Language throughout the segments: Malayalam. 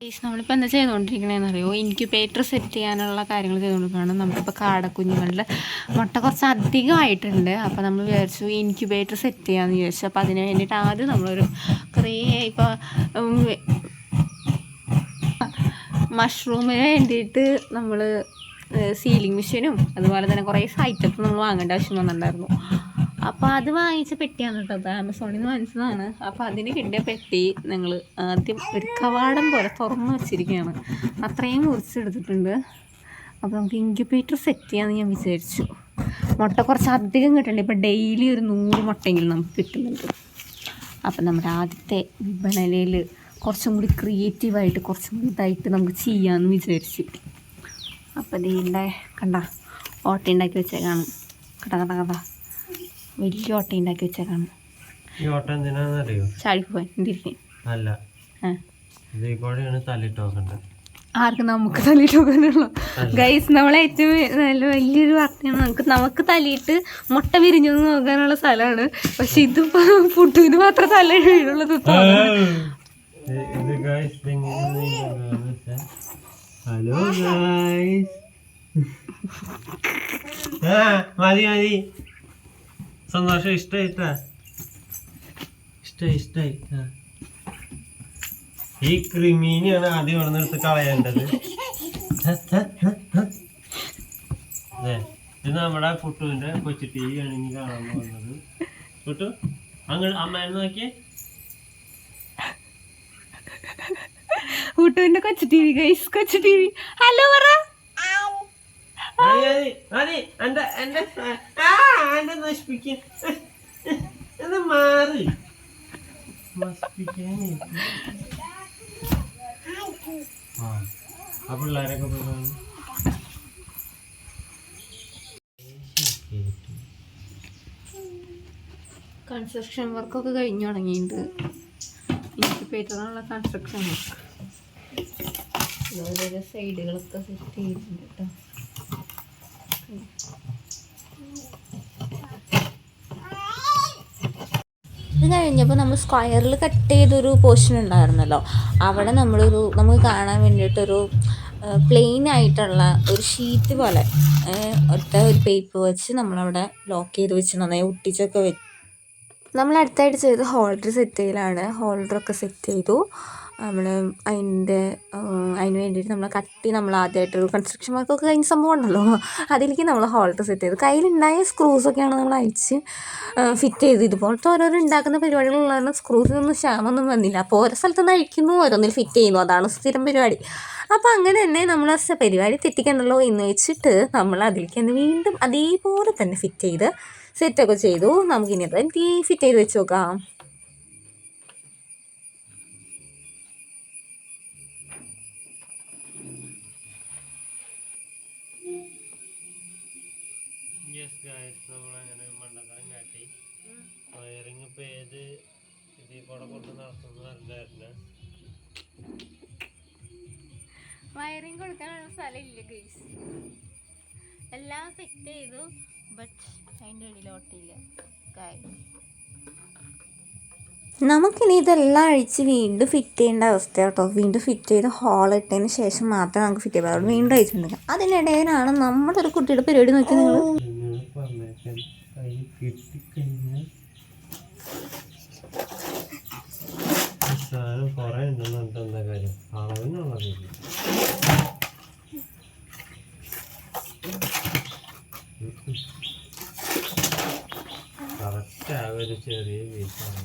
നമ്മളിപ്പോൾ എന്താ ചെയ്തുകൊണ്ടിരിക്കണതെന്ന് അറിയോ? ഇൻക്യുബേറ്റർ സെറ്റ് ചെയ്യാനുള്ള കാര്യങ്ങൾ ചെയ്തുകൊണ്ടിരിക്കുകയാണ്. നമ്മളിപ്പോൾ കാടക്കുഞ്ഞുങ്ങളുടെ മുട്ട കുറച്ച് അധികമായിട്ടുണ്ട്. അപ്പോൾ നമ്മൾ വിചാരിച്ചു ഇൻക്യുബേറ്റർ സെറ്റ് ചെയ്യാമെന്ന് വിചാരിച്ചു. അപ്പോൾ അതിന് വേണ്ടിയിട്ട് ആദ്യം നമ്മളൊരു കുറേ ഇപ്പോൾ മഷ്റൂമിന് വേണ്ടിയിട്ട് നമ്മൾ സീലിംഗ് മെഷീനും അതുപോലെ തന്നെ കുറേ ഐറ്റംസ് നമ്മൾ വാങ്ങേണ്ട ആവശ്യം വന്നിട്ടുണ്ടായിരുന്നു. അപ്പോൾ അത് വാങ്ങിച്ച പെട്ടിയാണ് കേട്ടോ. അപ്പോൾ ആമസോണിൽ നിന്ന് വാങ്ങിച്ചതാണ്. അപ്പോൾ അതിന് കിട്ടിയ പെട്ടി ഞങ്ങൾ ആദ്യം ഒരു കവാടം പോലെ തുറന്ന് വെച്ചിരിക്കുകയാണ്. അത്രയും മുറിച്ചെടുത്തിട്ടുണ്ട്. അപ്പോൾ നമുക്ക് ഇൻക്യുബേറ്റർ സെറ്റ് ചെയ്യാമെന്ന് ഞാൻ വിചാരിച്ചു. മുട്ട കുറച്ച് അധികം കിട്ടണ്ടേ. ഇപ്പോൾ ഡെയിലി ഒരു 100 മുട്ടയെങ്കിലും നമുക്ക് കിട്ടുന്നുണ്ട്. അപ്പം നമ്മുടെ ആദ്യത്തെ വിപണനയിൽ കുറച്ചും കൂടി ക്രിയേറ്റീവായിട്ട് കുറച്ചും കൂടി ഇതായിട്ട് നമുക്ക് ചെയ്യാമെന്ന് വിചാരിച്ചു. അപ്പോൾ ഇതിൻ്റെ കണ്ട ഓട്ട ഉണ്ടാക്കി വെച്ചേക്കാണ്. കണ്ട വലിയ ഓട്ട ഉണ്ടാക്കി വെച്ചേക്കാണ്. ഈ ഓട്ട എന്തിനാണെന്നറിയോ? ചാടിപ്പോവാൻ എന്തിരിക്കും അല്ല, ആർക്ക് നമുക്ക് തല്ലിയിട്ട് നോക്കാനുള്ള ഗൈസ്. നമ്മളെ ഏറ്റവും നല്ല വലിയൊരു വാർത്തയാണ്. നമുക്ക് തല്ലിയിട്ട് മുട്ട വിരിഞ്ഞു നോക്കാനുള്ള സ്ഥലമാണ്. പക്ഷെ ഇതിപ്പോ ഫുഡിന് മാത്രം തല വീഴുള്ളത്. ഹലോ മതി മതി, സന്തോഷം. ഇഷ്ടായി. ഈ ക്രിമീനെയാണ് ആദ്യം ഇവിടെ നിന്ന് കളയേണ്ടത്. ഇത് നമ്മുടെ കുട്ടുവിന്റെ കൊച്ചു TV ആണ് ഇനി കാണാൻ പോകുന്നത്. കുട്ടു അങ്ങ് അമ്മേനെ നോക്കിയേ. കുട്ടുവിന്റെ കൊച്ചു TV ഗൈസ്, കൊച്ചു TV. ഹലോ പറ. മാറി ആ പിള്ളേരൊക്കെ കൺസ്ട്രക്ഷൻ വർക്കൊക്കെ കഴിഞ്ഞു തുടങ്ങിയിട്ടുണ്ട്. ഇൻക്യുബേറ്ററിനുള്ള കൺസ്ട്രക്ഷൻ വർക്ക് ഓരോരോ സൈഡുകളൊക്കെ സെറ്റ് ചെയ്തിട്ടുണ്ട് കേട്ടോ. ഇത് കഴിഞ്ഞപ്പോൾ നമ്മൾ സ്ക്വയറിൽ കട്ട് ചെയ്തൊരു പോർഷൻ ഉണ്ടായിരുന്നല്ലോ, അവിടെ നമുക്ക് കാണാൻ വേണ്ടിയിട്ടൊരു പ്ലെയിൻ ആയിട്ടുള്ള ഒരു ഷീറ്റ് പോലെ ഒറ്റ ഒരു പേപ്പർ വെച്ച് നമ്മളവിടെ ലോക്ക് ചെയ്ത് വെച്ച് നന്നായി ഒട്ടിച്ചൊക്കെ വെച്ച് നമ്മൾ അടുത്തായിട്ട് ചെയ്ത് ഹോൾഡർ സെറ്റ് ചെയ്യലാണ്. ഹോൾഡറൊക്കെ സെറ്റ് ചെയ്തു. അതിന് വേണ്ടിയിട്ട് നമ്മൾ ആദ്യമായിട്ടൊരു കൺസ്ട്രക്ഷൻ വർക്കൊക്കെ കഴിഞ്ഞ സംഭവം ഉണ്ടല്ലോ, അതിലേക്ക് നമ്മൾ ഹോൾഡർ സെറ്റ് ചെയ്തു. കയ്യിലുണ്ടായ സ്ക്രൂസൊക്കെയാണ് നമ്മൾ അയച്ച് ഫിറ്റ് ചെയ്ത്. ഇതുപോലത്തെ ഓരോരോ ഉണ്ടാക്കുന്ന പരിപാടികളുള്ള കാരണം സ്ക്രൂസിനൊന്നും ക്ഷാമൊന്നും വന്നില്ല. അപ്പോൾ ഓരോ സ്ഥലത്തുനിന്ന് അഴിക്കുന്നു, ഓരോന്നിൽ ഫിറ്റ് ചെയ്യുന്നു. അതാണ് സ്ഥിരം പരിപാടി. അപ്പോൾ അങ്ങനെ തന്നെ നമ്മൾ പരിപാടി തെറ്റിക്കണ്ടല്ലോ എന്ന് വെച്ചിട്ട് നമ്മൾ അതിലേക്ക് തന്നെ വീണ്ടും അതേപോലെ തന്നെ ഫിറ്റ് ചെയ്ത് സെറ്റൊക്കെ ചെയ്തു. നമുക്കിനി അത് ഫിറ്റ് ചെയ്ത് വെച്ച് നോക്കാം. നമ്മളങ്ങനെ മണ്ടത്തരം കാട്ടി വയറിങ് ഇപ്പം ഏത് ഇതിൽ കൂടെ കൊണ്ട് നടത്തുന്ന വയറിങ് കൊടുക്കാനുള്ള സ്ഥലമില്ല ഗൈസ്. എല്ലാം ഫിറ്റ് ചെയ്തു, ബട്ട് അതിൻ്റെ ഇടയിലോട്ടില്ല. നമുക്കിനി ഇതെല്ലാം അഴിച്ച് വീണ്ടും ഫിറ്റ് ചെയ്യേണ്ട അവസ്ഥ കേട്ടോ. വീണ്ടും ഫിറ്റ് ചെയ്ത് ഹോൾ ഇട്ടതിന് ശേഷം മാത്രമേ നമുക്ക് ഫിറ്റ് ചെയ്യാൻ പാടുള്ളൂ. വീണ്ടും അഴിച്ചിട്ടുണ്ടെങ്കിൽ അതിനിടയിലാണ് നമ്മുടെ ഒരു കുട്ടിയുടെ പരിപാടി നോക്കി നിങ്ങൾ കുറെ ഉണ്ടെന്ന് എന്താ കാര്യം, അളവിനുള്ളതില്ല. കറക്റ്റ് ആ ഒരു ചെറിയ പീസാണ്.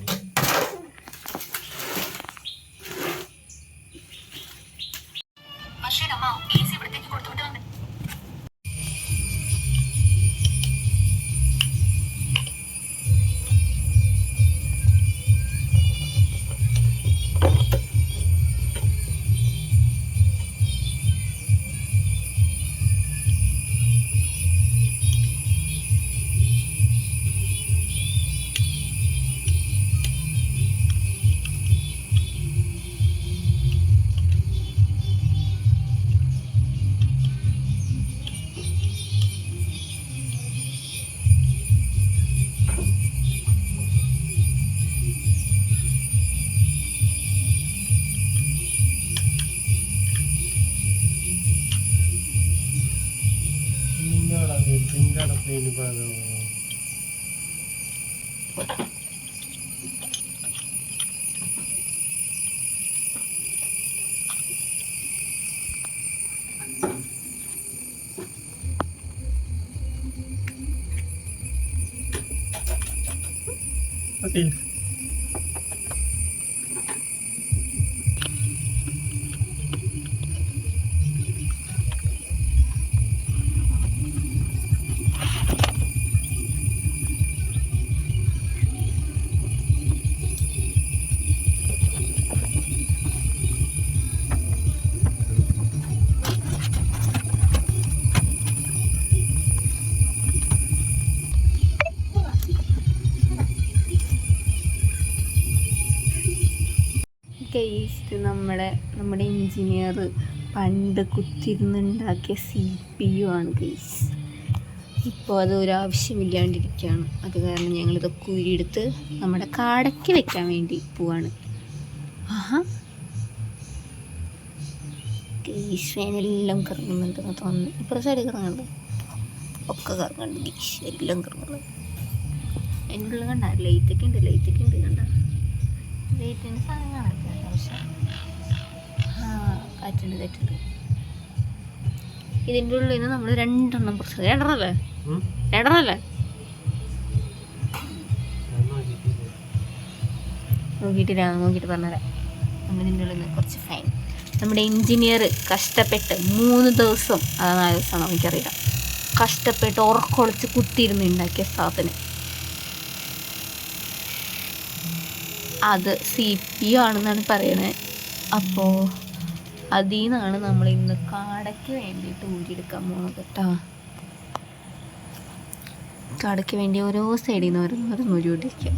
അതിന് പാകം okay. കേസ് നമ്മുടെ എഞ്ചിനീയർ പണ്ട് കുത്തിരുന്നുണ്ടാക്കിയ CPU ആണ് കേസ്. ഇപ്പോൾ അത് ഒരാവശ്യമില്ലാണ്ടിരിക്കുകയാണ്. അത് കാരണം ഞങ്ങളിതൊക്കെ ഊരിയെടുത്ത് നമ്മുടെ കാടയ്ക്ക് വെക്കാൻ വേണ്ടി പോവാണ്. ആഹാ കേസ് ഫാനെല്ലാം കറങ്ങുന്നുണ്ടെന്ന് തോന്നുന്നു. ഇപ്പുറത്തെ സൈഡിൽ കറങ്ങുന്നുണ്ട്, ഒക്കെ കറങ്ങുന്നുണ്ട് കേസ്, എല്ലാം കറങ്ങുന്നുണ്ട്. അതിൻ്റെ ഉള്ളിൽ കണ്ട ലൈറ്റൊക്കെ ഉണ്ട് കണ്ട ലൈറ്റിൻ്റെ സാധനം കാണാത്ത പക്ഷേ കാറ്റുണ്ട്. ഇതിൻ്റെ ഉള്ളിൽ നിന്ന് നമ്മൾ രണ്ടെണ്ണം പ്രസ് രണ്ടെണ്ണല്ലേ നോക്കിയിട്ട് പറഞ്ഞുതരാം. നമ്മൾ ഇതിൻ്റെ ഉള്ളിൽ നിന്ന് കുറച്ച് ഫൈൻ നമ്മുടെ എഞ്ചിനീയർ കഷ്ടപ്പെട്ട് 3 ദിവസം 4 ദിവസമാണോ എനിക്കറിയില്ല, കഷ്ടപ്പെട്ട് ഉറക്കൊളിച്ച് കുത്തിയിരുന്ന് ഉണ്ടാക്കിയ സാധനം അത് CPU ആണെന്നാണ് പറയണത്. അപ്പോൾ അതിൽ നിന്നാണ് നമ്മൾ ഇന്ന് കാടയ്ക്ക് വേണ്ടിയിട്ട് ഊരിയെടുക്കാൻ പോകുന്നത് കേട്ടോ. കാടയ്ക്ക് വേണ്ടി ഓരോ സൈഡിൽ നിന്ന് ഓരോന്ന് ഊരിക്കൊണ്ടിരിക്കുക.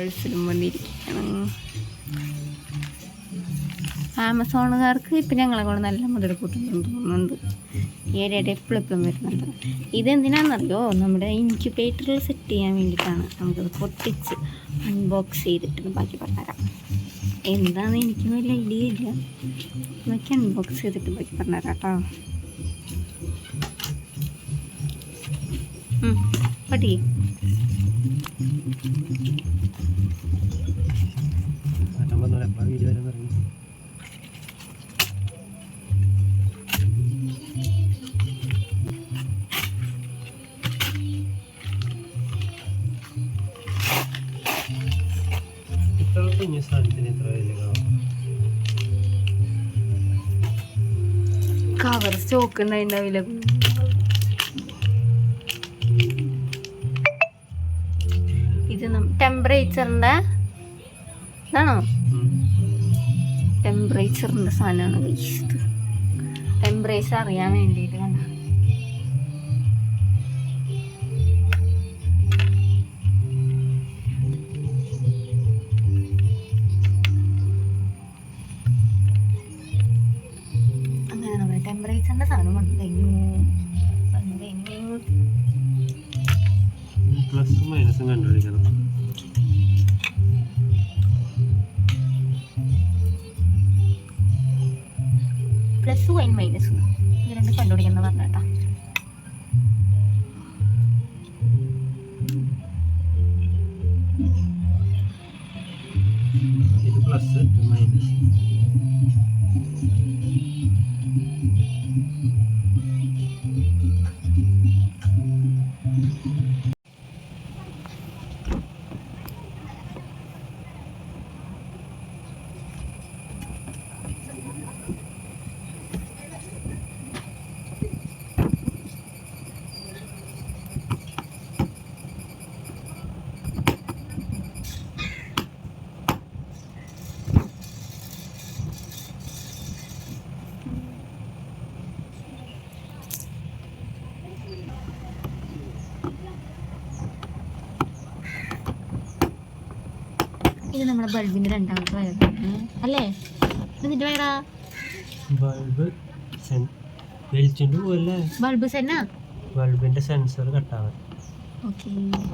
ഗൾഫിലും വന്നിരിക്കണം. ആമസോണുകാർക്ക് ഇപ്പം ഞങ്ങളെ കൊണ്ട് നല്ല മുതൽ കൂട്ടുന്നുണ്ട് തോന്നുന്നുണ്ട്. ഈ ഏരിയയുടെ എപ്പോഴും വരുന്നുണ്ട്. ഇതെന്തിനാണെന്നറിയോ, നമ്മുടെ ഇൻക്യുബേറ്ററിൽ സെറ്റ് ചെയ്യാൻ വേണ്ടിയിട്ടാണ്. നമുക്കത് പൊട്ടിച്ച് അൺബോക്സ് ചെയ്തിട്ട് ബാക്കി പറഞ്ഞുതരാം. എന്താണെന്ന് എനിക്ക് വലിയ ഐഡിയ ഇല്ല. നോക്കി അൺബോക്സ് ചെയ്തിട്ട് ബാക്കി പറഞ്ഞുതരാം കേട്ടോ. പട്ടി കവർ സ്റ്റോക്ക് ഉണ്ടാവില്ല. ഇത് ടെമ്പറേച്ചറിൻ്റെ ഇതാണോ? ടെമ്പറേച്ചറിൻ്റെ സാധനമാണ് കഴിച്ചത്. ടെമ്പറേച്ചർ അറിയാൻ വേണ്ടിയിട്ട് കണ്ട അങ്ങനെ നമ്മൾ ടെമ്പറേച്ചറിൻ്റെ സാധനം വന്നു കഴിഞ്ഞു. പ്ലസും മൈനസും കണ്ടുപിടിക്കണം. പ്ലസ് വൈൻ മൈനസ് ഇത് രണ്ട് കണ്ടുപിടിക്കണം പറഞ്ഞേട്ടാ. ഇത് പ്ലസ് മൈനസ് ഇത് നമ്മുടെ ബൾബിൻ്റെ രണ്ടാമത്തെ വയർ അല്ലേ? ഇത് നിന്റെ വയറാ? ബൾബ് വലിച്ചുകൊണ്ട് പോവല്ലേ? ബൾബ് സെന്നാ? ബൾബിന്റെ സെൻസർ കട്ടാവാൻ. ഓക്കെ,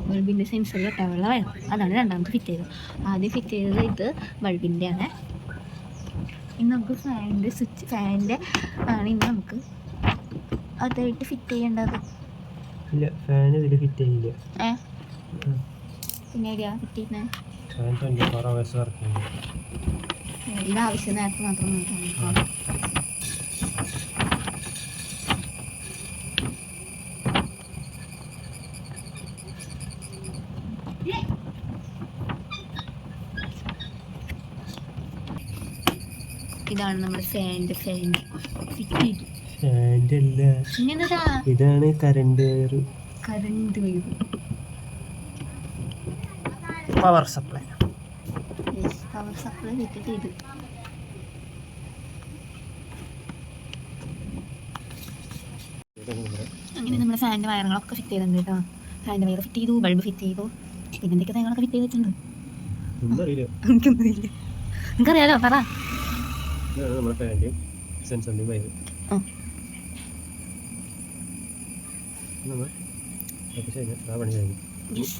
ബൾബിൻ്റെ സെൻസർ കട്ടാവാനുള്ള വയർ, അതാണ് രണ്ടാമത് ഫിറ്റ് ചെയ്തത്. ആദ്യം ഫിറ്റ് ചെയ്തത് ഇത് ബൾബിൻ്റെ ആണ്. ഇനി നമുക്ക് ഫാനിൻ്റെ സ്വിച്ച്, ഫാനിൻ്റെ ആണ് ഇനി നമുക്ക് അതായിട്ട് ഫിറ്റ് ചെയ്യേണ്ടത്. ഇല്ല, ഫാൻ ഇതിൽ ഫിറ്റ് ചെയ്യില്ല. പിന്നെ എവിടെയാ ഫിറ്റ് ചെയ്യുന്നത്? ഫാൻ 24 hours വർക്ക് ചെയ്യുന്നു. ഇത് ആവശ്യം നേരത്തെ മാത്രം നോക്കാം. ഇതാണ് നമ്മുടെ ഫാൻ്റെ ഫിറ്റ് ചെയ്തു. ഫാൻ്റെ അല്ല, പിന്നെന്താ? ഇതാണ് current wire. Current wire, power supply. Power supply fit ചെയ്തു. അങ്ങനെ നമ്മുടെ ഫാനിൻ്റെ വയറുകളൊക്കെ ഫിറ്റ് ചെയ്തിട്ടുണ്ട് കേട്ടോ. ഫാനിൻ്റെ വയർ ഫിറ്റ് ചെയ്തു, ബൾബ് ഫിറ്റ് ചെയ്തു, പിന്നെ എന്തൊക്കെ തേങ്ങളൊക്കെ ഫിറ്റ് ചെയ്തിട്ടുണ്ട് എനിക്കൊന്നുമില്ല. നിനക്കറിയാലോ, പറ. നമ്മുടെ ഫാൻ്റെയും സെൻസറിൻ്റെയും വയർ ആ പണി കഴിഞ്ഞു.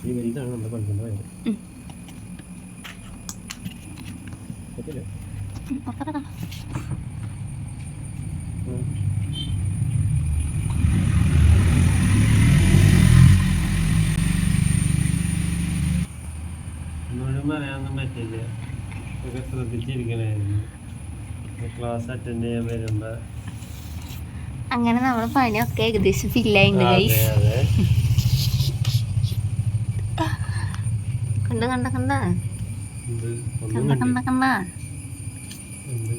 ഈ വലുതാണ് നമ്മുടെ ബൾബിൻ്റെ വയർ. മുഴുവൻ പറയാനൊന്നും പറ്റില്ല, ഒക്കെ ശ്രദ്ധിച്ചിരിക്കണായിരുന്നു. ക്ലാസ് അറ്റൻഡ് ചെയ്യാൻ വരുമ്പോ അങ്ങനെ നമ്മളെ പണിയൊക്കെ ഏകദേശം ഫില്ലായിട്ടുണ്ട് ഗൈസ്. കണ്ട കണ്ട കണ്ട കണ്ട കണ്ട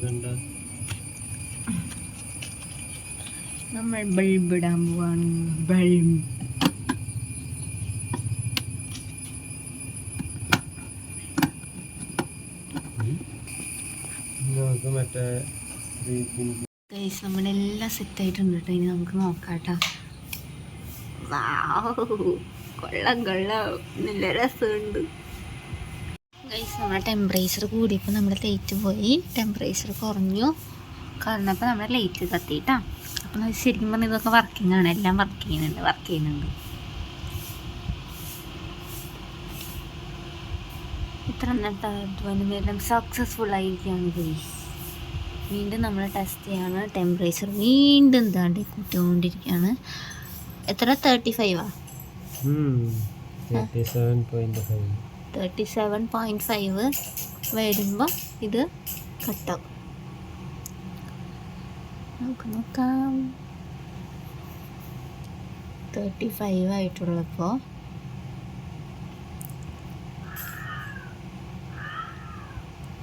കണ്ട നമ്മൾ ബൾബ് ഇടാൻ പോവാണ്. ബൾബ് മറ്റേ ഗൈസ് നമ്മുടെ എല്ലാം സെറ്റ് ആയിട്ടുണ്ട് കേട്ടോ. ഇനി നമുക്ക് നോക്കാം കേട്ടോ. കൊള്ളാം കൊള്ളാം, നല്ല രസമുണ്ട് ഗൈസ്. നമ്മുടെ ടെമ്പറേച്ചർ കൂടിയപ്പോൾ നമ്മുടെ ലൈറ്റ് പോയി, ടെമ്പറേച്ചർ കുറഞ്ഞു കുറഞ്ഞപ്പോൾ നമ്മുടെ ലൈറ്റ് കത്തിയിട്ടാ. അപ്പം ശരിക്കും പറഞ്ഞാൽ ഇതൊക്കെ വർക്കിംഗ് ആണ്, എല്ലാം വർക്ക് ചെയ്യുന്നുണ്ട്. ഇത്ര നേരം സക്സസ്ഫുൾ ആയിരിക്കുകയാണ് ഗൈസ്. വീണ്ടും നമ്മൾ ടെസ്റ്റ് ചെയ്യാണ്. ടെമ്പറേച്ചർ വീണ്ടും താണ്ടി കൂട്ടിക്കൊണ്ടിരിക്കുകയാണ്. എത്ര? 35 37.5 വരുമ്പോൾ ഇത് കട്ടാവും. നമുക്ക് നോക്കാം. 35 ആയിട്ടുള്ളപ്പോൾ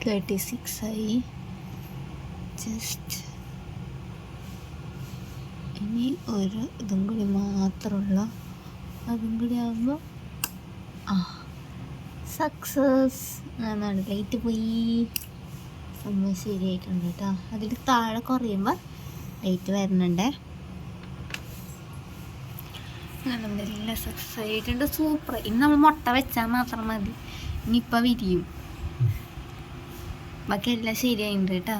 36 ആയി. ജസ്റ്റ് ഇനി ഒരു ഇതും കൂടി മാത്രമുള്ള, അതും കൂടി ആകുമ്പോൾ സക്സസ് എന്നാണ്. ലൈറ്റ് പോയി, സംഭവം ശരിയായിട്ടുണ്ട് കേട്ടോ. അതിൽ താഴെ കുറയുമ്പോൾ ലൈറ്റ് വരുന്നുണ്ട്. നമ്മുടെ എല്ലാം സക്സസ് ആയിട്ടുണ്ട്. സൂപ്പർ. ഇനി നമ്മൾ മുട്ട വെച്ചാൽ മാത്രം മതി, ഇനിയിപ്പോൾ വിരിയും. ബാക്കി എല്ലാം ശരിയായിട്ടുണ്ട് കേട്ടോ.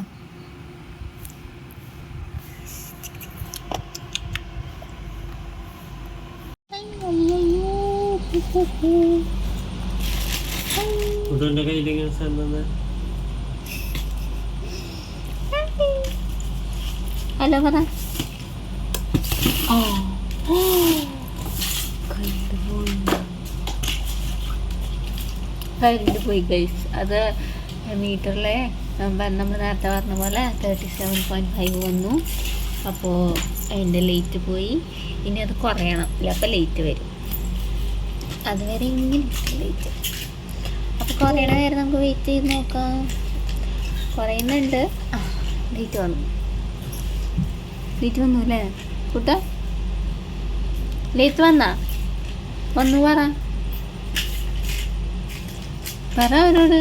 ഹലോ പറ. കറണ്ട് പോയി ഗൈസ്. അത് മീറ്ററിലെ നമ്മൾ നേരത്തെ പറഞ്ഞ പോലെ 37.5 വന്നു. അപ്പോൾ അതിൻ്റെ ലൈറ്റ് പോയി. ഇനി അത് കുറയണം, ഇല്ല അപ്പോൾ ലൈറ്റ് വരും. അതുവരെ ഇങ്ങനെ ലൈറ്റ്. അപ്പോൾ കുറയണ നേരം നമുക്ക് വെയിറ്റ് ചെയ്ത് നോക്കാം. കുറയുന്നുണ്ട്. ലൈറ്റ് വന്നു അല്ലേ കൂട്ട? ലൈറ്റ് വന്നു പറ അവരോട്.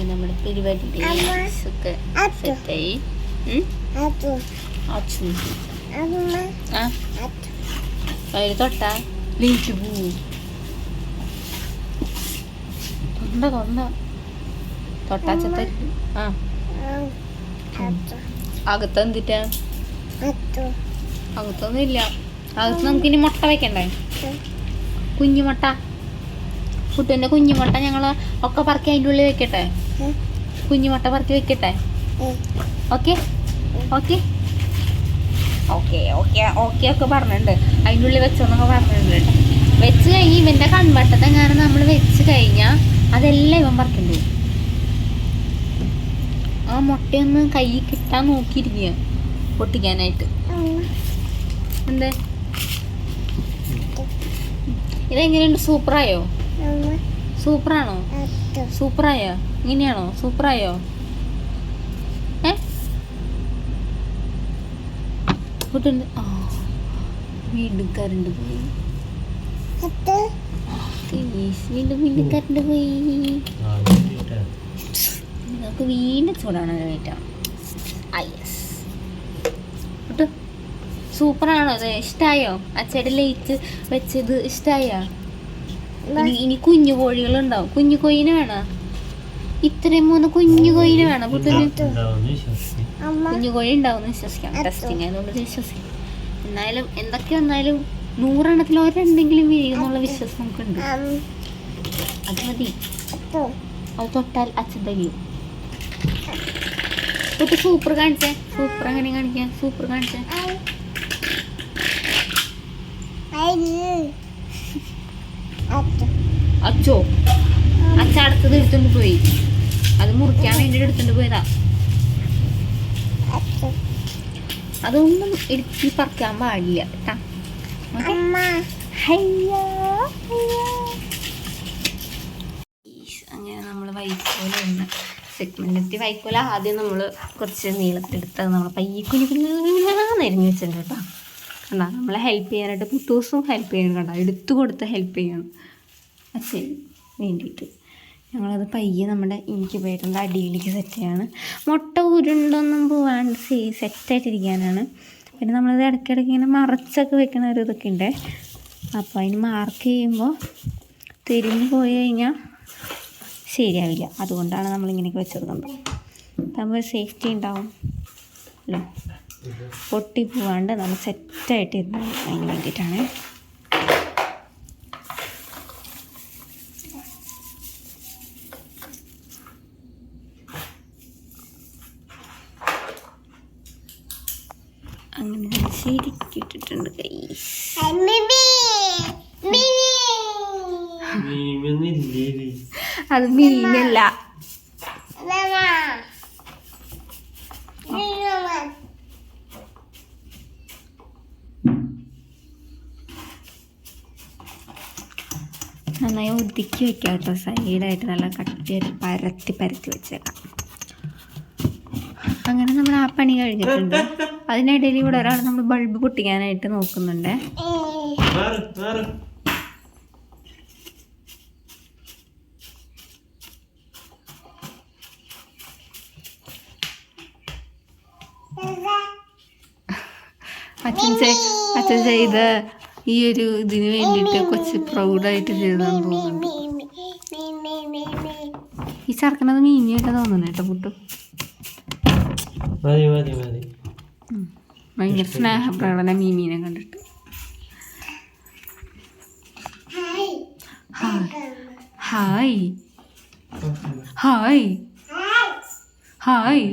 നമ്മുടെ പരിപാടി ഒക്കെ സെറ്റായി. അതിൽ തൊട്ടാ ലൈറ്റ് പോവും. തൊണ്ട തൊണ്ട തൊട്ടാച്ചത്ത ആ അകത്ത് എന്തിട്ടാ അകത്തൊന്നും ഇല്ല. അകത്ത് നമുക്കിനി മുട്ട വെക്കണ്ടേ? കുഞ്ഞുമുട്ട, കുട്ടീൻ്റെ കുഞ്ഞുമുട്ട ഞങ്ങൾ ഒക്കെ പറക്കി അതിൻ്റെ ഉള്ളിൽ വെക്കട്ടെ? കുഞ്ഞുമുട്ട പറക്കി വെക്കട്ടെ? Okay okay okay okay okay ഒക്കെ പറഞ്ഞിട്ടുണ്ട്. അതിൻ്റെ ഉള്ളിൽ വെച്ചോന്നൊക്കെ പറഞ്ഞിട്ടുണ്ട് കേട്ടോ. വെച്ച് കഴിഞ്ഞ് ഇവൻ്റെ കൺവട്ടത്തെങ്ങാനും നമ്മൾ വെച്ച് കഴിഞ്ഞാൽ അതെല്ലാം ഇവൻ പറിക്കണ്ടേ. ആ മുട്ടയൊന്ന് കൈ കിട്ടാൻ നോക്കിയിരിക്കുക പൊട്ടിക്കാനായിട്ട്. എന്തേ ഇതെങ്ങനെയുണ്ട്? സൂപ്പറായോ? സൂപ്പറാണോ? സൂപ്പറായോ? ഇങ്ങനെയാണോ? സൂപ്പറായോ? വീണ്ടും കറണ്ട് പോയി. വീണ്ടും വീണ്ടും കറണ്ട് പോയി. നിങ്ങൾക്ക് വീണ്ടും ചൂടാണല്ലോ വേറ്റാ. സൂപ്പറാണോ? അത് ഇഷ്ടമായോ? അച്ചയുടെ ലൈറ്റ് വെച്ചത് ഇഷ്ടമായോ? ഇനി കുഞ്ഞു കോഴികളുണ്ടാവും. കുഞ്ഞു കോയിന് വേണോ? ഇത്രയും 3 കുഞ്ഞു കോയിന് വേണം കുട്ടിന്? കുഞ്ഞു കോഴി ഉണ്ടാവും വിശ്വസിക്കാം. ടെസ്റ്റിങ് ആയതുകൊണ്ട് വിശ്വസിക്കാം. എന്നാലും എന്തൊക്കെ വന്നാലും 100 എണ്ണത്തിൽ ഒരെണ്ണെങ്കിലും വീഴുന്നുള്ള വിശ്വാസം നമുക്കുണ്ട്. അത് മതി. അത് തൊട്ടാൽ അച്ഛൻ തയ്യും. കുട്ടി സൂപ്പർ കാണിച്ചേ. സൂപ്പർ എങ്ങനെ കാണിക്കാം? സൂപ്പർ കാണിച്ചേ. അച്ചോ അച്ഛ അടുത്തത് എടുത്തോണ്ട് പോയി. അത് മുറിക്കാൻ വേണ്ടി എടുത്തോണ്ട് പോയതാ. അതൊന്നും എടുത്തി പറിക്കാൻ പാടില്ല കേട്ടാ. അങ്ങനെ നമ്മൾ വൈക്കോലുണ്ട് സെഗ്മെന്റ്. വൈക്കോല ആദ്യം നമ്മൾ കുറച്ച് നീളത്തിലെടുത്ത് നമ്മൾ പയ്യെ കുഞ്ഞു വെച്ചിട്ടുണ്ട് കേട്ടോ. കണ്ടാ നമ്മളെ ഹെൽപ്പ് ചെയ്യാനായിട്ട് കുട്ടൂസും ഹെൽപ്പ് ചെയ്യണം. കണ്ടാ എടുത്തു കൊടുത്ത് ഹെൽപ്പ് ചെയ്യണം അച്ഛന് വേണ്ടിയിട്ട്. ഞങ്ങളത് പയ്യെ നമ്മുടെ ഇൻക്യുബേറ്ററിൻ്റെ അടിയിലേക്ക് സെറ്റ് ചെയ്യാണ്. മുട്ട ഉരുണ്ടൊന്നും പോവാണ്ട് സെറ്റായിട്ടിരിക്കാനാണ്. പിന്നെ നമ്മളത് ഇടയ്ക്കിടയ്ക്ക് ഇങ്ങനെ മറച്ചൊക്കെ വെക്കണ ഒരു ഇതൊക്കെ ഉണ്ട്. അപ്പോൾ അതിന് മാർക്ക് ചെയ്യുമ്പോൾ തിരിഞ്ഞ് പോയി കഴിഞ്ഞാൽ ശരിയാവില്ല. അതുകൊണ്ടാണ് നമ്മളിങ്ങനെയൊക്കെ വെച്ചെടുക്കുന്നത്. നമ്മൾ സേഫ്റ്റി ഉണ്ടാവും അല്ലോ, പൊട്ടി പോവാണ്ട് നമ്മൾ സെറ്റായിട്ട് ഇരുന്നു. അതിന് വേണ്ടിയിട്ടാണ്. അങ്ങനെ ശരിക്കിട്ടിട്ടുണ്ട് കൈ. അത് മീനല്ല. നന്നായി ഒതുക്കി വെക്കാം കേട്ടോ. സൈഡായിട്ട് നല്ല കട്ടിയായിട്ട് പരത്തി വെച്ചേക്കാം. അങ്ങനെ നമ്മൾ ആ പണി കഴിഞ്ഞിട്ടുണ്ട്. അതിനിടയിൽ ഇവിടെ ഒരാൾ നമ്മൾ ബൾബ് പൊട്ടിക്കാനായിട്ട് നോക്കുന്നുണ്ട്. അച്ഛൻ ചെയ്ത ഈ ഒരു ഇതിന് വേണ്ടിയിട്ട് കൊച്ച് പ്രൗഡായിട്ട് ചെയ്തതെന്ന് തോന്നുന്നുണ്ട്. ഈ ചർക്കണത് മീനിയായിട്ട് തോന്നുന്നു കേട്ടോ പുട്ടു. ഭയങ്കര സ്നേഹപ്രകടന മീമീനെ കണ്ടിട്ട്. Hi hi hi.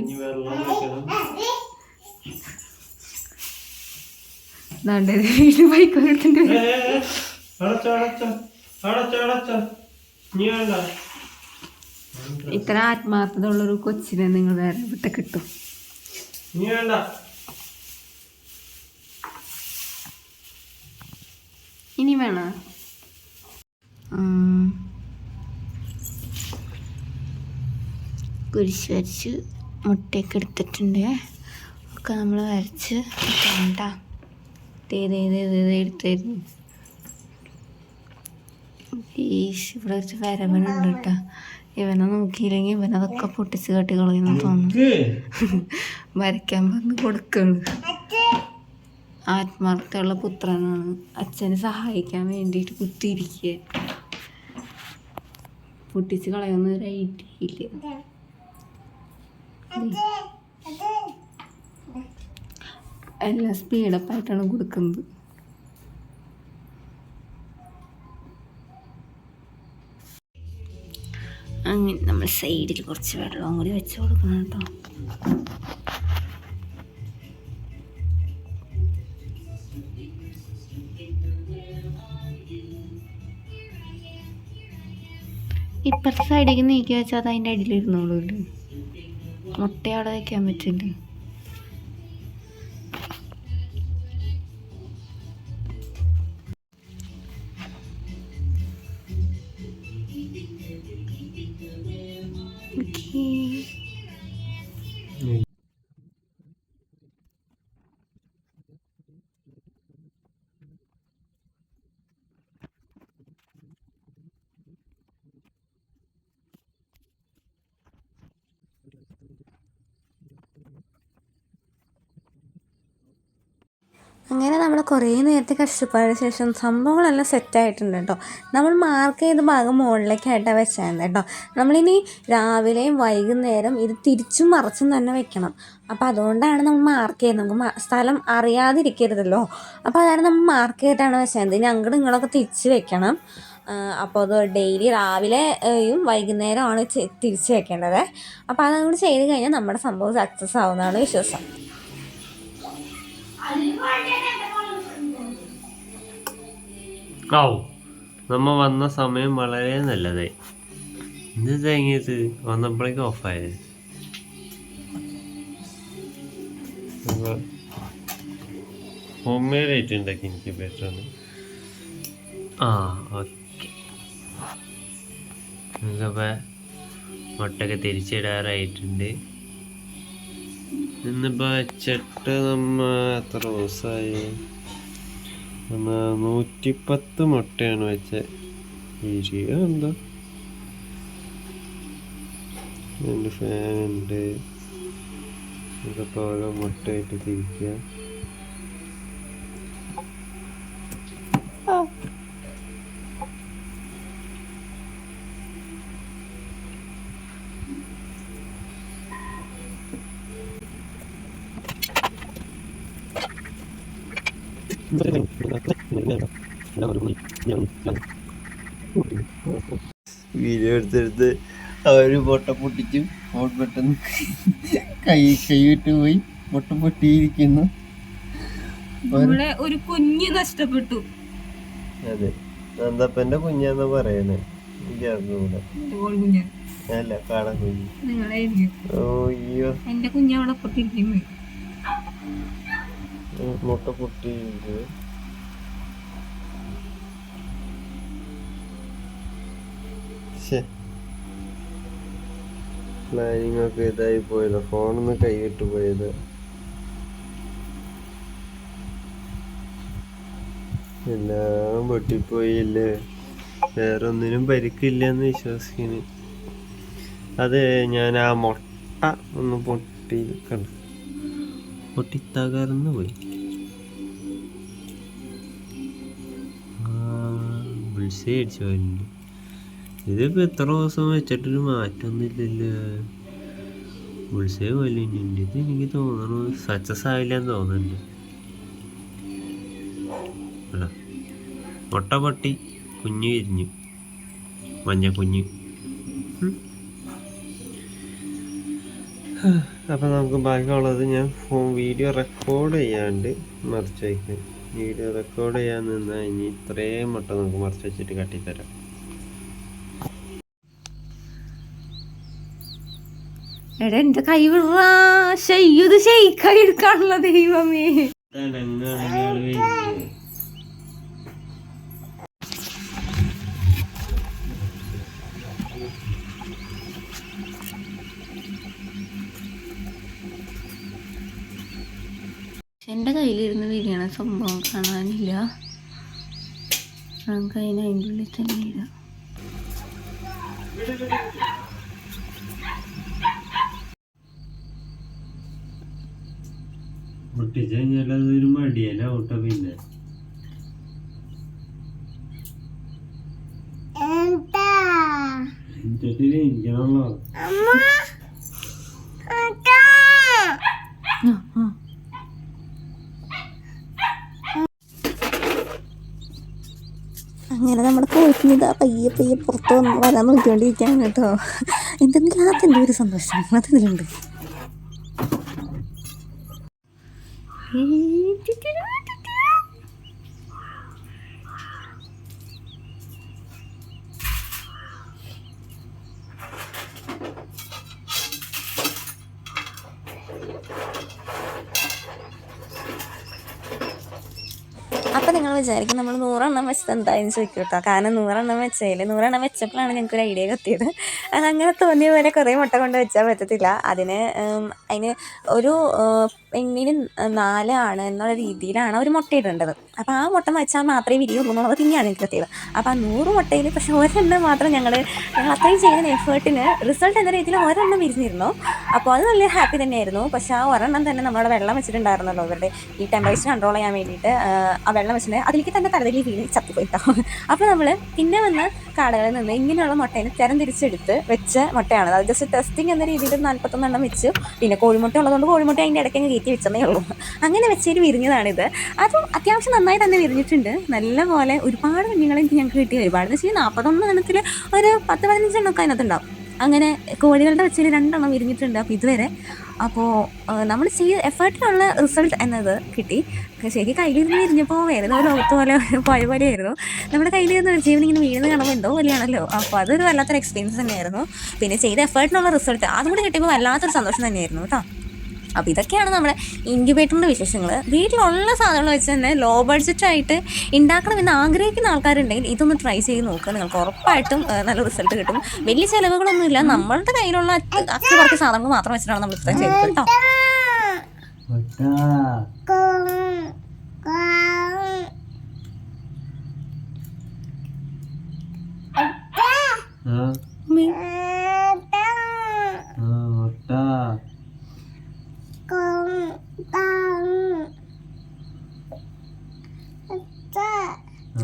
ഇത്ര ആത്മാർത്ഥത ഉള്ളൊരു കൊച്ചിനെ നിങ്ങൾ വേറെ വിട്ട കിട്ടും. ഇനി വേണോ? കുരിശ് വരച്ച് മുട്ടയൊക്കെ എടുത്തിട്ടുണ്ട്. ഒക്കെ നമ്മൾ വരച്ച് കേട്ടാ. എടുത്തായിരുന്നു. ഇവിടെ വെച്ച് വരവനുണ്ട് കേട്ടോ. ഇവനെ നോക്കിയില്ലെങ്കിൽ ഇവനതൊക്കെ പൊട്ടിച്ച് കാട്ടി കളയുന്നു തോന്നുന്നു. വരയ്ക്കാൻ പറഞ്ഞ് കൊടുക്കണം. ആത്മാർത്ഥമുള്ള പുത്രനാണ്. അച്ഛനെ സഹായിക്കാൻ വേണ്ടിയിട്ട് കുത്തിയിരിക്കുക. പൊട്ടിച്ച് കളയുന്ന ഒരു ഐഡിയ ഇല്ല. എല്ലാം സ്പീഡപ്പായിട്ടാണ് കൊടുക്കുന്നത്. അങ്ങനെ നമ്മൾ സൈഡിൽ കുറച്ച് വെള്ളവും കൂടി വെച്ച് കൊടുക്കണം കേട്ടോ. ഇപ്പുറത്തെ സൈഡേക്ക് നീക്കി വെച്ചാൽ അത് അതിൻ്റെ അടിയിലിരുന്നോളൂ. മുട്ട അവിടെ വയ്ക്കാൻ പറ്റില്ല. അങ്ങനെ നമ്മൾ കുറേ നേരത്തെ കഷ്ടപ്പാടിന് ശേഷം സംഭവങ്ങളെല്ലാം സെറ്റായിട്ടുണ്ട് കേട്ടോ. നമ്മൾ മാർക്ക് ചെയ്ത ഭാഗം മുകളിലേക്കായിട്ടാണ് വെച്ചാൽ കേട്ടോ. നമ്മളിനി രാവിലെയും വൈകുന്നേരം ഇത് തിരിച്ചും മറിച്ചും തന്നെ വെക്കണം. അപ്പോൾ അതുകൊണ്ടാണ് നമ്മൾ മാർക്ക് ചെയ്യുന്നത്. നമുക്ക് സ്ഥലം അറിയാതിരിക്കരുതല്ലോ. അപ്പോൾ അതാണ് നമ്മൾ മാർക്ക് ചെയ്തിട്ടാണ് വെച്ചത്. ഇനി അങ്ങോട്ടും ഇങ്ങോട്ടൊക്കെ തിരിച്ച് വെക്കണം. അപ്പോൾ അത് ഡെയിലി രാവിലെയും വൈകുന്നേരമാണ് തിരിച്ച് വെക്കേണ്ടത്. അപ്പോൾ അതുകൊണ്ട് ചെയ്ത് കഴിഞ്ഞാൽ നമ്മുടെ സംഭവം സക്സസ് ആവുന്നതാണ് വിശ്വാസം. നമ്മ വന്ന സമയം വളരെ നല്ലതായി. എന്ത് തേങ്ങിയത് വന്നപ്പോഴേക്കും ഓഫായത്. ഹോം മെയ്ഡ് ആയിട്ട് ഉണ്ടാക്കി എനിക്ക് ബെറ്ററാണ്. ഓക്കെ, നമുക്കപ്പോൾ മുട്ടൊക്കെ തിരിച്ചിടാറായിട്ടുണ്ട്. ഇന്നിപ്പോൾ വെച്ചിട്ട് എത്ര ദിവസമായി? 110 മുട്ടയാണ് വെച്ചത്. 20 എന്താ, രണ്ട് ഫാനുണ്ട്. ഇതൊക്കെ ഓരോ മുട്ടയായിട്ട് തിരിക്കുക. വീഡിയോ എടുത്തെടുത്ത് അവര് മുട്ട പൊട്ടിച്ചും പെട്ടെന്ന് കൈവിട്ട് പോയി. മുട്ട പൊട്ടിയിരിക്കുന്നു. ഒരു കുഞ്ഞ് നഷ്ടപ്പെട്ടു. അതെ, നന്ദപ്പന്റെ കുഞ്ഞാന്ന് പറയണേ. അല്ല, കാണാൻ കുഞ്ഞ്. അയ്യോ, എന്റെ കുഞ്ഞവിടെ പൊട്ടിയിരിക്കുന്നു. മുട്ട പൊട്ടിയിരിക്കുന്നത്. പ്ലാനിങ് ഒക്കെ ഇതായി പോയല്ലോ. ഫോണൊന്ന് കൈവിട്ട് പോയത്. എല്ലാം പൊട്ടിപ്പോയില്ലേ. വേറെ ഒന്നിനും പരിക്കില്ലെന്ന് വിശ്വസിക്കുന്നു. അത് ഞാൻ ആ മുട്ട ഒന്ന് പൊട്ടി തകർന്നു പോയി. അടിച്ചു പോയിട്ടുണ്ട്. ഇതിപ്പോ എത്ര ദിവസം വെച്ചിട്ടൊരു മാറ്റമൊന്നുമില്ലല്ലോ. ബുൾസേ പോലെ ഉണ്ട്. ഇത് എനിക്ക് തോന്നണു സക്സസ് ആയില്ലെന്ന് തോന്നുന്നുണ്ട്. അല്ല, മുട്ട പൊട്ടി കുഞ്ഞ് വിരിഞ്ഞു, മഞ്ഞ കുഞ്ഞ്. അപ്പം നമുക്ക് ബാക്കിയുള്ളത് ഞാൻ വീഡിയോ റെക്കോർഡ് ചെയ്യാണ്ട് മറിച്ച് വയ്ക്കാം. വീഡിയോ റെക്കോർഡ് ചെയ്യാൻ നിന്നാൽ ഇനി ഇത്രയും മുട്ട നമുക്ക് മറിച്ച് വെച്ചിട്ട് കട്ടിത്തരാം. എടാ, എന്റെ കൈ വിടാ. ഇത് ഷെയ്ക്കായി എടുക്കാനുള്ള ദൈവമേ. എൻ്റെ കയ്യിലിരുന്ന് വിരിയണ സംഭവം കാണാനില്ല. നമുക്ക് അതിൻ്റെ ഉള്ളിൽ തന്നെ ഇടാം. പൊട്ടിച്ച് കഴിഞ്ഞാൽ അതൊരു മടിയല്ല ഔട്ട. പിന്നെ ഇരിക്കണല്ലോ. അങ്ങനെ നമ്മുടെ കോഴിക്കുഞ്ഞിതാ പയ്യെ പയ്യെ പുറത്ത് വരാൻ നോക്കിക്കൊണ്ടിരിക്കുകയാണ് കേട്ടോ. എന്തെന്നില്ലാത്ത എൻ്റെ ഒരു സന്തോഷം അതിലുണ്ട്. അപ്പം നിങ്ങൾ വിചാരിക്കും നമ്മൾ 100 എണ്ണം വെച്ചത് എന്തായെന്ന് ചോദിക്കും കേട്ടോ. കാരണം 100 എണ്ണം വെച്ചതിൽ 100 എണ്ണം വെച്ചപ്പോഴാണ് ഞങ്ങൾക്കൊരു ഐഡിയ കത്തിയത്. അതങ്ങനെ തോന്നിയ പോലെ കുറേ മുട്ട കൊണ്ട് വെച്ചാൽ പറ്റത്തില്ല. അതിന് ഒരു പെണ്ണിന് 4 ആണ് എന്നുള്ള രീതിയിലാണ് ഒരു മുട്ട ഇടേണ്ടത്. അപ്പോൾ ആ മുട്ട വെച്ചാൽ മാത്രമേ വിരിയുള്ളൂ എന്നുള്ളത് പിന്നെയാണ് എനിക്ക് കത്തിയത്. അപ്പോൾ ആ 100 മുട്ടയിൽ പക്ഷേ ഒരെണ്ണം മാത്രം ഞങ്ങൾ അത്രയും ചെയ്യുന്ന എഫേർട്ടിന് റിസൾട്ട് എന്ന രീതിയിൽ ഒരെണ്ണം വിരിഞ്ഞിരുന്നു. അപ്പോൾ അത് നല്ല ഹാപ്പി തന്നെയായിരുന്നു. പക്ഷേ ആ ഒരെണ്ണം തന്നെ നമ്മളവിടെ വെള്ളം വെച്ചിട്ടുണ്ടായിരുന്നല്ലോ ഇവരുടെ ഈ ടെമ്പറേച്ചർ കൺട്രോൾ ചെയ്യാൻ വേണ്ടിയിട്ട്. ആ വെള്ളം വെച്ചിട്ടുണ്ടെങ്കിൽ അതിലേക്ക് തന്നെ തലതിൽ വീണ് ചത്തിപ്പോയിട്ടാവും. അപ്പോൾ നമ്മൾ പിന്നെ വന്ന് കാടകളിൽ നിന്ന് ഇങ്ങനെയുള്ള മുട്ടേനെ തരം തിരിച്ചെടുത്ത് വെച്ച മുട്ടയാണ്. അത് ജസ്റ്റ് ടെസ്റ്റിംഗ് എന്ന രീതിയിൽ 41 എണ്ണം വെച്ചു. പിന്നെ കോഴിമുട്ട ഉള്ളതുകൊണ്ട് കോഴിമുട്ട അതിൻ്റെ ഇടയ്ക്ക് അങ്ങ് കയറ്റി വെച്ചതേ ഉള്ളൂ. അങ്ങനെ വെച്ചതിൽ വിരിഞ്ഞതാണിത്. അതും അത്യാവശ്യം നന്നായി തന്നെ വിരിഞ്ഞിട്ടുണ്ട്. നല്ലപോലെ ഒരുപാട് കുഞ്ഞുങ്ങളെ എനിക്ക് ഞങ്ങൾക്ക് കിട്ടി. ഒരുപാടെന്ന് വെച്ചാൽ 41 എണ്ണത്തിൽ ഒരു 10-15 എണ്ണമൊക്കെ അതിനകത്തുണ്ടാവും. അങ്ങനെ കോഴികളുടെ വെച്ചതിൽ 2 എണ്ണം വിരിഞ്ഞിട്ടുണ്ട് അപ്പോൾ ഇതുവരെ. അപ്പോൾ നമ്മൾ ചെയ്ത എഫേർട്ടിനുള്ള റിസൾട്ട് എന്നത് കിട്ടി. ശരി കയ്യിലിരുന്ന് വിരിഞ്ഞപ്പോൾ വേറെ ഒരു ലോകത്ത് പോലെ പഴ പോലെയായിരുന്നു. നമ്മുടെ കയ്യിലിരുന്ന് ജീവൻ ഇങ്ങനെ വീഴുന്ന കാണുമ്പോൾ എന്തോ പോലെയാണല്ലോ. അപ്പോൾ അതൊരു വല്ലാത്തൊരു എക്സ്പീരിയൻസ് തന്നെയായിരുന്നു. പിന്നെ ചെയ്ത എഫേർട്ടിനുള്ള റിസൾട്ട് അതും കൂടി കിട്ടിയപ്പോൾ വല്ലാത്തൊരു സന്തോഷം തന്നെയായിരുന്നു കേട്ടോ. അപ്പോൾ ഇതൊക്കെയാണ് നമ്മുടെ ഇൻക്യുബേറ്ററിൻ്റെ വിശേഷങ്ങൾ. വീട്ടിലുള്ള സാധനങ്ങൾ വെച്ച് തന്നെ ലോ ബഡ്ജറ്റായിട്ട് ഉണ്ടാക്കണമെന്ന് ആഗ്രഹിക്കുന്ന ആൾക്കാരുണ്ടെങ്കിൽ ഇതൊന്ന് ട്രൈ ചെയ്ത് നോക്കുക. നിങ്ങൾക്ക് ഉറപ്പായിട്ടും നല്ല റിസൾട്ട് കിട്ടും. വലിയ ചിലവുകളൊന്നുമില്ല. നമ്മളുടെ കയ്യിലുള്ള അത്ര കുറച്ച് സാധനങ്ങൾ മാത്രം വെച്ചിട്ടാണ് നമ്മൾ ഇത്രയും ചെയ്തത് കേട്ടോ.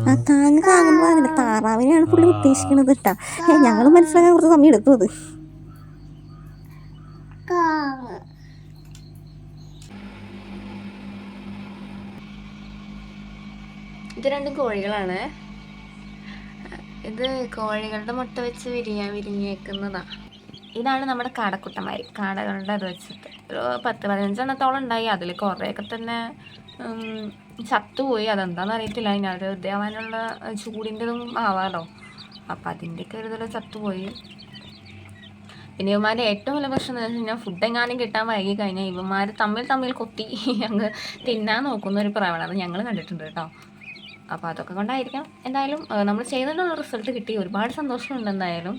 ആ താങ്ങുമ്പോൾ താറാവിനെയാണ് പുള്ളി ഉദ്ദേശിക്കുന്നത് കേട്ടോ. ഞങ്ങൾ മനസ്സിലാക്കാൻ കുറച്ച് സമയം എടുത്തു. അത് ഇത് 2 കോഴികളാണ്. ഇത് കോഴികളുടെ മുട്ട വെച്ച് വിരിഞ്ഞേക്കുന്നതാ. ഇതാണ് നമ്മുടെ കാടക്കുട്ടന്മാർ. കാടകളുടെ അത് വെച്ചിട്ട് ഒരു 10-15 എണ്ണത്തോളം ഉണ്ടായി. അതിൽ കുറേയൊക്കെ തന്നെ ചത്തുപോയി. അതെന്താണെന്ന് അറിയത്തില്ല. അതിനൊരു ഇതാവാനുള്ള ചൂടിൻ്റെതും ആവാമല്ലോ. അപ്പം അതിൻ്റെയൊക്കെ ഒരു ഇതിൽ ചത്തുപോയി. പിന്നെ ഇവന്മാരുടെ ഏറ്റവും വലിയ പ്രശ്നം എന്ന് വെച്ച് കഴിഞ്ഞാൽ ഫുഡ് എങ്ങാനും കിട്ടാൻ വൈകി കഴിഞ്ഞാൽ ഇവന്മാർ തമ്മിൽ കൊത്തി അങ്ങ് തിന്നാൻ നോക്കുന്ന ഒരു പ്രവണത ഞങ്ങൾ കണ്ടിട്ടുണ്ട് കേട്ടോ. അപ്പോൾ അതൊക്കെ കൊണ്ടായിരിക്കാം. എന്തായാലും നമ്മൾ ചെയ്തതിനുള്ള റിസൾട്ട് കിട്ടി. ഒരുപാട് സന്തോഷമുണ്ട് എന്തായാലും.